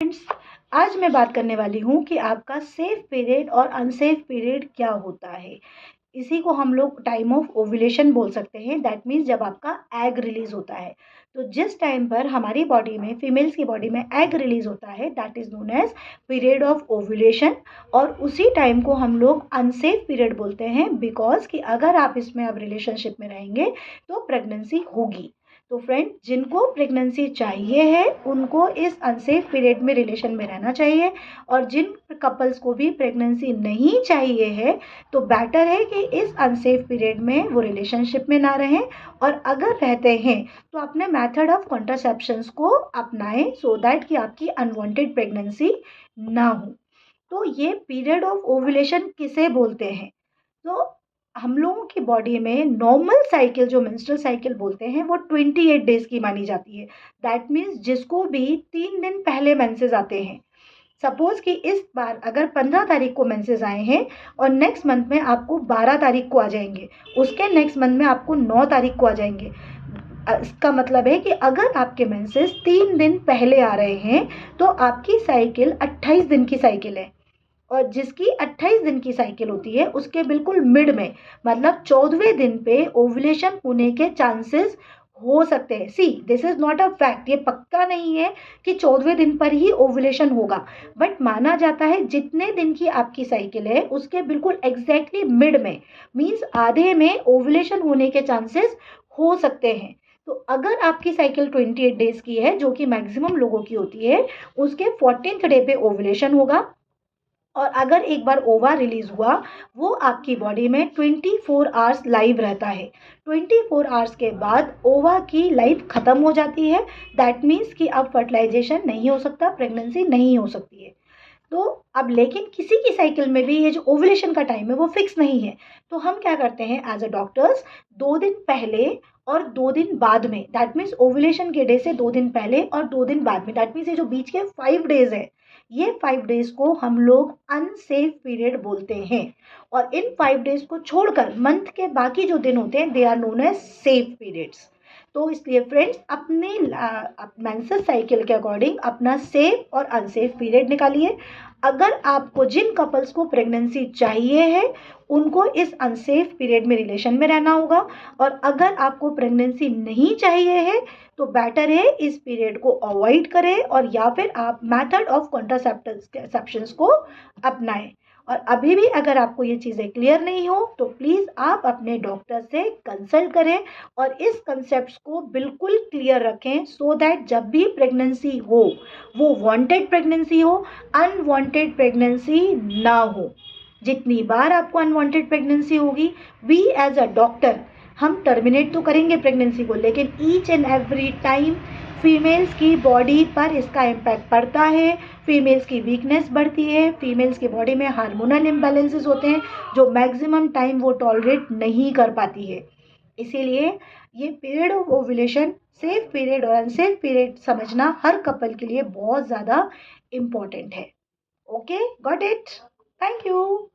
Friends, आज मैं बात करने वाली हूँ कि आपका सेफ पीरियड और अनसेफ पीरियड क्या होता है। इसी को हम लोग टाइम ऑफ ओव्यूलेशन बोल सकते हैं। दैट मीन्स जब आपका एग रिलीज होता है, तो जिस टाइम पर हमारी बॉडी में, फीमेल्स की बॉडी में एग रिलीज होता है, that is known as period of ovulation. और उसी टाइम को हम लोग अनसेफ पीरियड बोलते हैं, बिकॉज कि अगर आप इसमें अब रिलेशनशिप में रहेंगे तो प्रेगनेंसी होगी। तो फ्रेंड, जिनको प्रेगनेंसी चाहिए है उनको इस अनसेफ पीरियड में रिलेशन में रहना चाहिए, और जिन कपल्स को भी प्रेगनेंसी नहीं चाहिए है तो बेटर है कि इस अनसेफ पीरियड में वो रिलेशनशिप में ना रहें, और अगर रहते हैं तो अपने मेथड ऑफ कॉन्ट्रासेप्शंस को अपनाएं, सो दैट कि आपकी अनवांटेड प्रेगनेंसी ना हो। तो ये पीरियड ऑफ ओव्यूलेशन किसे बोलते हैं? तो हम लोगों की बॉडी में नॉर्मल साइकिल, जो मेंस्ट्रुअल साइकिल बोलते हैं, वो 28 डेज की मानी जाती है। दैट मीन्स जिसको भी 3 दिन पहले मेंसेस आते हैं। सपोज कि इस बार अगर 15 तारीख को मेंसेस आए हैं और नेक्स्ट मंथ में आपको 12 तारीख को आ जाएंगे, उसके नेक्स्ट मंथ में आपको 9 तारीख को आ जाएंगे। इसका मतलब है कि अगर आपके मेंसेस 3 दिन पहले आ रहे हैं तो आपकी साइकिल 28 दिन की साइकिल है, और जिसकी 28 दिन की साइकिल होती है उसके बिल्कुल मिड में, मतलब 14वें दिन पे ओव्यूलेशन होने के चांसेस हो सकते हैं। See, this is not a fact, ये पक्का नहीं है कि 14वें दिन पर ही ओव्यूलेशन होगा, बट माना जाता है जितने दिन की आपकी साइकिल है उसके बिल्कुल एग्जैक्टली मिड में, मीन्स आधे में ओव्यूलेशन होने के चांसेस हो सकते हैं। तो अगर आपकी साइकिल 28 डेज की है, जो कि मैक्सिमम लोगों की होती है, उसके 14th डे पे ओव्यूलेशन होगा, और अगर एक बार ओवा रिलीज हुआ, वो आपकी बॉडी में 24 आवर्स लाइव रहता है। 24 आवर्स के बाद ओवा की लाइफ खत्म हो जाती है। दैट मीन्स कि अब फर्टिलाइजेशन नहीं हो सकता, प्रेगनेंसी नहीं हो सकती है। तो अब लेकिन किसी की साइकिल में भी ये जो ओवुलेशन का टाइम है वो फिक्स नहीं है। तो हम क्या करते हैं एज अ डॉक्टर्स, 2 दिन पहले और 2 दिन बाद में, दैट मीन्स ओवुलेशन के डे से 2 दिन पहले और 2 दिन बाद में, दैट मीन्स ये जो बीच के 5 डेज है, ये 5 डेज को हम लोग अनसेफ पीरियड बोलते हैं। और इन 5 डेज को छोड़कर मंथ के बाकी जो दिन होते हैं, they are known as safe periods. तो इसलिए फ्रेंड्स, अपने मेंसेस साइकिल के अकॉर्डिंग अपना सेफ और अनसेफ पीरियड निकालिए। अगर आपको, जिन कपल्स को प्रेगनेंसी चाहिए है, उनको इस अनसेफ पीरियड में रिलेशन में रहना होगा, और अगर आपको प्रेगनेंसी नहीं चाहिए है तो बेटर है इस पीरियड को अवॉइड करें, और या फिर आप मेथड ऑफ कॉन्ट्रासेप्शंस को अपनाएं। और अभी भी अगर आपको ये चीज़ें क्लियर नहीं हो तो प्लीज़ आप अपने डॉक्टर से कंसल्ट करें, और इस कंसेप्ट को बिल्कुल क्लियर रखें, सो दैट जब भी प्रेगनेंसी हो वो वांटेड प्रेगनेंसी हो, अनवांटेड प्रेगनेंसी ना हो। जितनी बार आपको अनवांटेड प्रेगनेंसी होगी, वी एज अ डॉक्टर हम टर्मिनेट तो करेंगे प्रेगनेंसी को, लेकिन each and every time females की बॉडी पर इसका इम्पैक्ट पड़ता है। फीमेल्स की वीकनेस बढ़ती है, फीमेल्स की बॉडी में हार्मोनल इम्बैलेंसेस होते हैं जो मैक्सिमम टाइम वो टॉलरेट नहीं कर पाती है। इसीलिए ये period of ovulation, safe period और अनसेफ पीरियड समझना हर कपल के लिए बहुत ज़्यादा इम्पॉर्टेंट है। Okay, got it? Thank you.